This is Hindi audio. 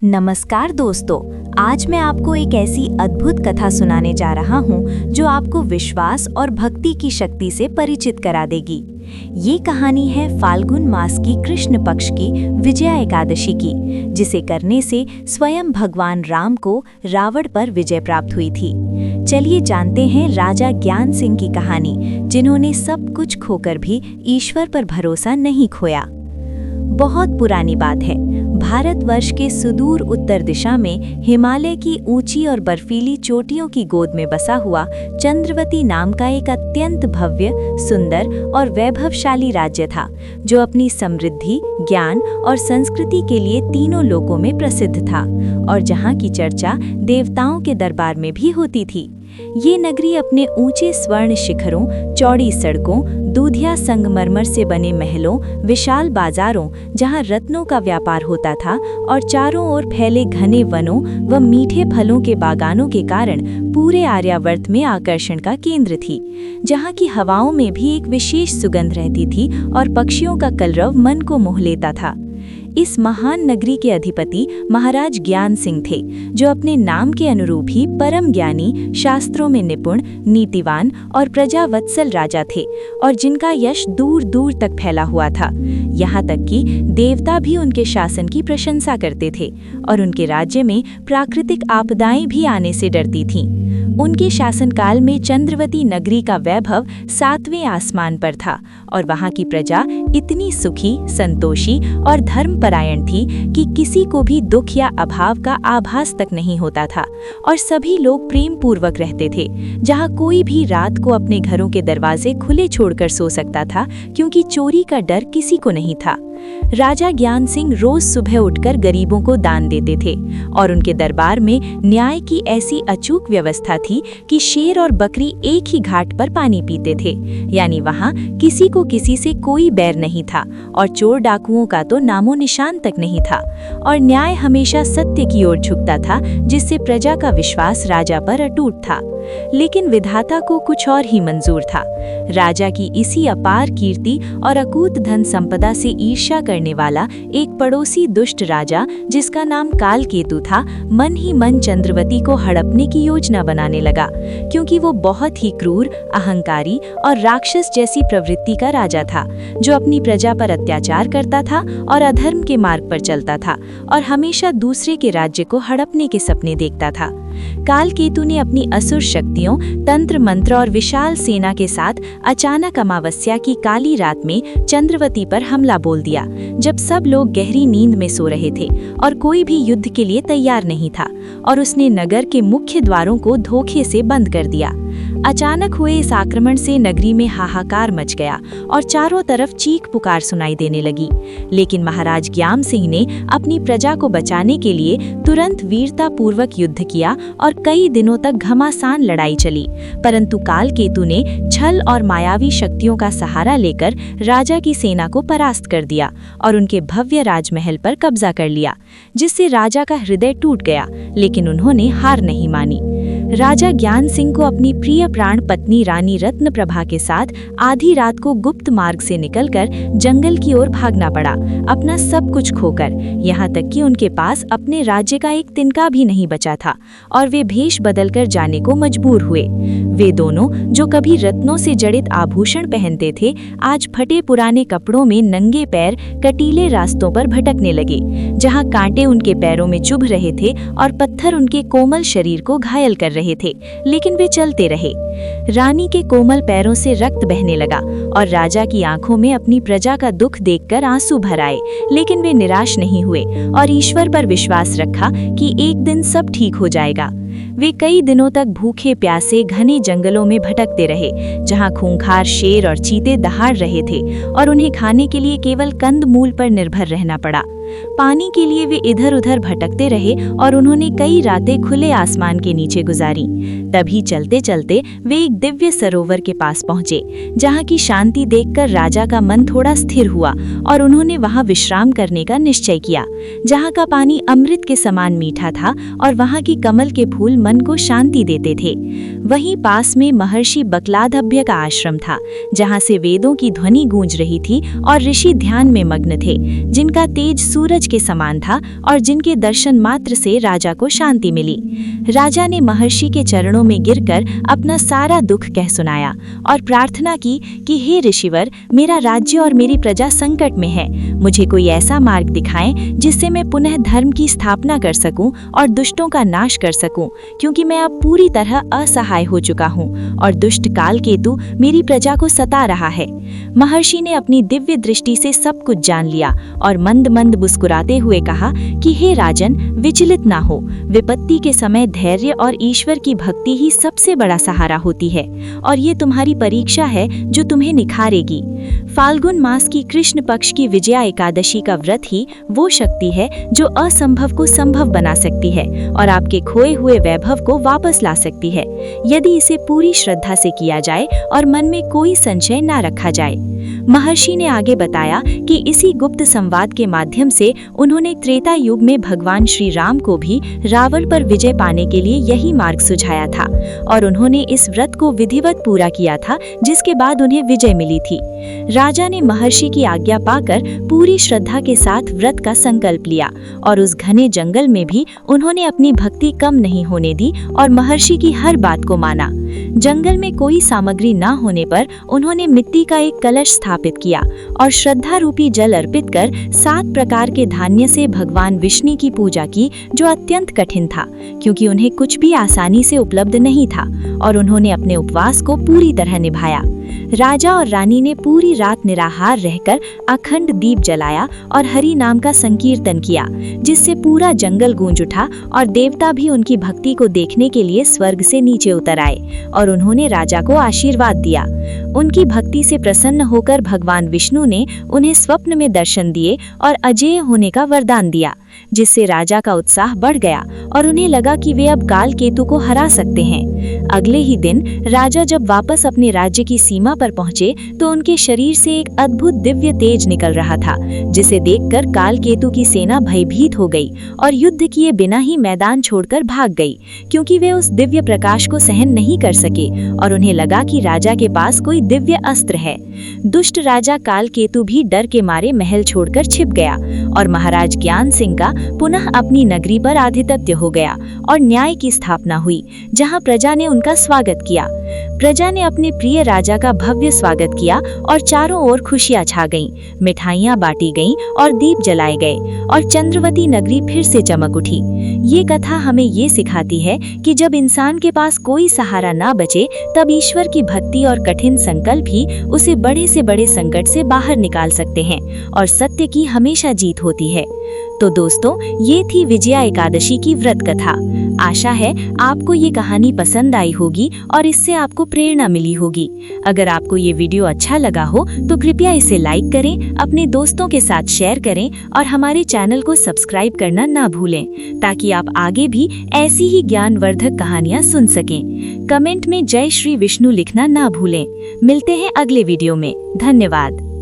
नमस्कार दोस्तों, आज मैं आपको एक ऐसी अद्भुत कथा सुनाने जा रहा हूँ जो आपको विश्वास और भक्ति की शक्ति से परिचित करा देगी। ये कहानी है फाल्गुन मास की कृष्ण पक्ष की विजया एकादशी की, जिसे करने से स्वयं भगवान राम को रावण पर विजय प्राप्त हुई थी। चलिए जानते हैं राजा ज्ञान सिंह की कहानी, जिन्होंने सब कुछ खोकर भी ईश्वर पर भरोसा नहीं खोया। बहुत पुरानी बात है, भारतवर्ष के सुदूर उत्तर दिशा में हिमालय की ऊंची और बर्फीली चोटियों की गोद में बसा हुआ चंद्रवती नाम का एक अत्यंत भव्य, सुंदर और वैभवशाली राज्य था, जो अपनी समृद्धि, ज्ञान और संस्कृति के लिए तीनों लोकों में प्रसिद्ध था और जहां की चर्चा देवताओं के दरबार में भी होती थी। ये नगरी अपने ऊंचे स्वर्ण शिखरों, चौड़ी सड़कों, दूधिया संगमरमर से बने महलों, विशाल बाजारों जहां रत्नों का व्यापार होता था और चारों ओर फैले घने वनों व मीठे फलों के बागानों के कारण पूरे आर्यावर्त में आकर्षण का केंद्र थी, जहां की हवाओं में भी एक विशेष सुगंध रहती थी और पक्षियों का कलरव मन को मोह लेता था। इस महान नगरी के अधिपति महाराज ज्ञान सिंह थे, जो अपने नाम के अनुरूप ही परम ज्ञानी, शास्त्रों में निपुण, नीतिवान और प्रजावत्सल राजा थे और जिनका यश दूर दूर तक फैला हुआ था। यहाँ तक कि देवता भी उनके शासन की प्रशंसा करते थे और उनके राज्य में प्राकृतिक आपदाएं भी आने से डरती थीं। उनके शासनकाल में चंद्रवती नगरी का वैभव 7वें आसमान पर था और वहाँ की प्रजा इतनी सुखी, संतोषी और धर्मपरायण थी कि किसी को भी दुख या अभाव का आभास तक नहीं होता था और सभी लोग प्रेम पूर्वक रहते थे। जहाँ कोई भी रात को अपने घरों के दरवाजे खुले छोड़कर सो सकता था, क्योंकि चोरी का डर किसी को नहीं था। राजा ज्ञान सिंह रोज सुबह उठकर गरीबों को दान देते थे और उनके दरबार में न्याय की ऐसी अचूक व्यवस्था थी कि शेर और बकरी एक ही घाट पर पानी पीते थे, यानी वहाँ किसी को किसी से कोई बैर नहीं था और चोर डाकुओं का तो नामो निशान तक नहीं था और न्याय हमेशा सत्य की ओर झुकता था, जिससे प्रजा का विश्वास राजा पर अटूट था। लेकिन विधाता को कुछ और ही मंजूर था। राजा की इसी अपार कीर्ति और अकूत धन संपदा से ईर्ष्या करने वाला एक पड़ोसी दुष्ट राजा, जिसका नाम कालकेतु था, मन ही मन चंद्रवती को हड़पने की योजना बनाने लगा, क्योंकि वो बहुत ही क्रूर, अहंकारी और राक्षस जैसी प्रवृत्ति का राजा था, जो अपनी प्रजा पर अत्याचार करता था और अधर्म के मार्ग पर चलता था और हमेशा दूसरे के राज्य को हड़पने के सपने देखता था। कालकेतु ने अपनी असुर शक्तियों, तंत्र मंत्र और विशाल सेना के साथ अचानक अमावस्या की काली रात में चंद्रवती पर हमला बोल दिया, जब सब लोग गहरी नींद में सो रहे थे और कोई भी युद्ध के लिए तैयार नहीं था, और उसने नगर के मुख्य द्वारों को धोखे से बंद कर दिया। अचानक हुए इस आक्रमण से नगरी में हाहाकार मच गया और चारों तरफ चीख पुकार सुनाई देने लगी। लेकिन महाराज ज्ञान सिंह ने अपनी प्रजा को बचाने के लिए तुरंत वीरतापूर्वक युद्ध किया और कई दिनों तक घमासान लड़ाई चली, परंतु कालकेतु ने छल और मायावी शक्तियों का सहारा लेकर राजा की सेना को परास्त कर दिया और उनके भव्य राजमहल पर कब्जा कर लिया, जिससे राजा का हृदय टूट गया। लेकिन उन्होंने हार नहीं मानी। राजा ज्ञान सिंह को अपनी प्रिय प्राण पत्नी रानी रत्नप्रभा के साथ आधी रात को गुप्त मार्ग से निकलकर जंगल की ओर भागना पड़ा, अपना सब कुछ खोकर, यहाँ तक कि उनके पास अपने राज्य का एक तिनका भी नहीं बचा था और वे भेष बदलकर जाने को मजबूर हुए। वे दोनों, जो कभी रत्नों से जड़ित आभूषण पहनते थे, आज फटे पुराने कपड़ों में नंगे पैर कटीले रास्तों पर भटकने लगे, जहाँ कांटे उनके पैरों में चुभ रहे थे और पत्थर उनके कोमल शरीर को घायल कर रहे थे, लेकिन वे चलते रहे। रानी के कोमल पैरों से रक्त बहने लगा और राजा की आंखों में अपनी प्रजा का दुख देखकर आंसू भर आए, लेकिन वे निराश नहीं हुए और ईश्वर पर विश्वास रखा कि एक दिन सब ठीक हो जाएगा। वे कई दिनों तक भूखे प्यासे घने जंगलों में भटकते रहे, जहां खूंखार शेर और चीते दहाड़ रहे थे और उन्हें खाने के लिए केवल कंद मूल पर निर्भर रहना पड़ा। पानी के लिए वे इधर उधर भटकते रहे और उन्होंने कई रातें खुले आसमान के नीचे गुजारी। तभी चलते चलते वे एक दिव्य सरोवर के पास पहुंचे, जहां की शांति देखकर राजा का मन थोड़ा स्थिर हुआ और उन्होंने वहां विश्राम करने का निश्चय किया, जहां का पानी अमृत के समान मीठा था और वहां की कमल के फूल मन को शांति देते थे। वहीं पास में महर्षि बकलाधभ्य का आश्रम था, जहां से वेदों की ध्वनि गूंज रही थी और ऋषि ध्यान में मग्न थे, जिनका तेज सूरज के समान था और जिनके दर्शन मात्र से राजा को शांति मिली। राजा ने महर्षि के चरणों में गिरकर अपना सारा दुख कह सुनाया और प्रार्थना की कि हे ऋषिवर, मेरा राज्य और मेरी प्रजा संकट में है। मुझे कोई ऐसा मार्ग दिखाएं जिससे मैं पुनः धर्म की स्थापना कर सकूं और दुष्टों का नाश कर सकूं, क्योंकि मैं अब पूरी तरह असहाय हो चुका हूं और दुष्ट कालकेतु मेरी प्रजा को सता रहा है। महर्षि ने अपनी दिव्य दृष्टि से सब कुछ जान लिया और मंद मंद मुस्कुराते हुए कहा कि हे राजन, विचलित ना हो। विपत्ति के समय धैर्य और ईश्वर की भक्ति ही सबसे बड़ा सहारा होती है और ये तुम्हारी परीक्षा है जो तुम्हें निखारेगी। फाल्गुन मास की कृष्ण पक्ष की विजया एकादशी का व्रत ही वो शक्ति है जो असंभव को संभव बना सकती है और आपके खोए हुए वैभव को वापस ला सकती है, यदि इसे पूरी श्रद्धा से किया जाए और मन में कोई संशय ना रखा जाए। महर्षि ने आगे बताया कि इसी गुप्त संवाद के माध्यम से उन्होंने त्रेता युग में भगवान श्री राम को भी रावण पर विजय पाने के लिए यही मार्ग सुझाया था और उन्होंने इस व्रत को विधिवत पूरा किया था, जिसके बाद उन्हें विजय मिली थी। राजा ने महर्षि की आज्ञा पाकर पूरी श्रद्धा के साथ व्रत का संकल्प लिया और उस घने जंगल में भी उन्होंने अपनी भक्ति कम नहीं होने दी और महर्षि की हर बात को माना। जंगल में कोई सामग्री न होने पर उन्होंने मिट्टी का एक कलश स्थापित किया और श्रद्धा रूपी जल अर्पित कर 7 प्रकार के धान्य से भगवान विष्णु की पूजा की, जो अत्यंत कठिन था क्योंकि उन्हें कुछ भी आसानी से उपलब्ध नहीं था, और उन्होंने अपने उपवास को पूरी तरह निभाया। राजा और रानी ने पूरी रात निराहार रहकर अखंड दीप जलाया और हरि नाम का संकीर्तन किया, जिससे पूरा जंगल गूंज उठा और देवता भी उनकी भक्ति को देखने के लिए स्वर्ग से नीचे उतर आए और उन्होंने राजा को आशीर्वाद दिया। उनकी भक्ति से प्रसन्न होकर भगवान विष्णु ने उन्हें स्वप्न में दर्शन दिए और अजेय होने का वरदान दिया, जिससे राजा का उत्साह बढ़ गया और उन्हें लगा कि वे अब काल केतु को हरा सकते हैं। अगले ही दिन राजा जब वापस अपने राज्य की सीमा पर पहुंचे तो उनके शरीर से एक अद्भुत दिव्य तेज निकल रहा था, जिसे देखकर काल केतु की सेना भयभीत हो गई और युद्ध किए बिना ही मैदान छोड़कर भाग गई, क्योंकि वे उस दिव्य प्रकाश को सहन नहीं कर सके और उन्हें लगा कि राजा के पास कोई दिव्य अस्त्र है। दुष्ट राजा काल केतु भी डर के मारे महल छोड़कर छिप गया और महाराज ज्ञान सिंह का पुनः अपनी नगरी पर आधिपत्य हो गया और न्याय की स्थापना हुई, जहां प्रजा ने उनका स्वागत किया। प्रजा ने अपने प्रिय राजा का भव्य स्वागत किया और चारों ओर खुशियां छा गईं, मिठाइयां बांटी गईं और दीप जलाए गए और चंद्रवती नगरी फिर से चमक उठी। ये कथा हमें ये सिखाती है कि जब इंसान के पास कोई सहारा ना बचे, तब ईश्वर की भक्ति और कठिन संकल्प ही उसे बड़े से बड़े संकट से बाहर निकाल सकते हैं और सत्य की हमेशा जीत होती है। तो दोस्तों, ये थी विजया एकादशी की व्रत कथा। आशा है आपको ये कहानी पसंद आई होगी और इससे आपको प्रेरणा मिली होगी। अगर आपको ये वीडियो अच्छा लगा हो तो कृपया इसे लाइक करें, अपने दोस्तों के साथ शेयर करें और हमारे चैनल को सब्सक्राइब करना ना भूलें, ताकि आप आगे भी ऐसी ही ज्ञानवर्धक कहानियाँ सुन सकें। कमेंट में जय श्री विष्णु लिखना ना भूलें। मिलते हैं अगले वीडियो में। धन्यवाद।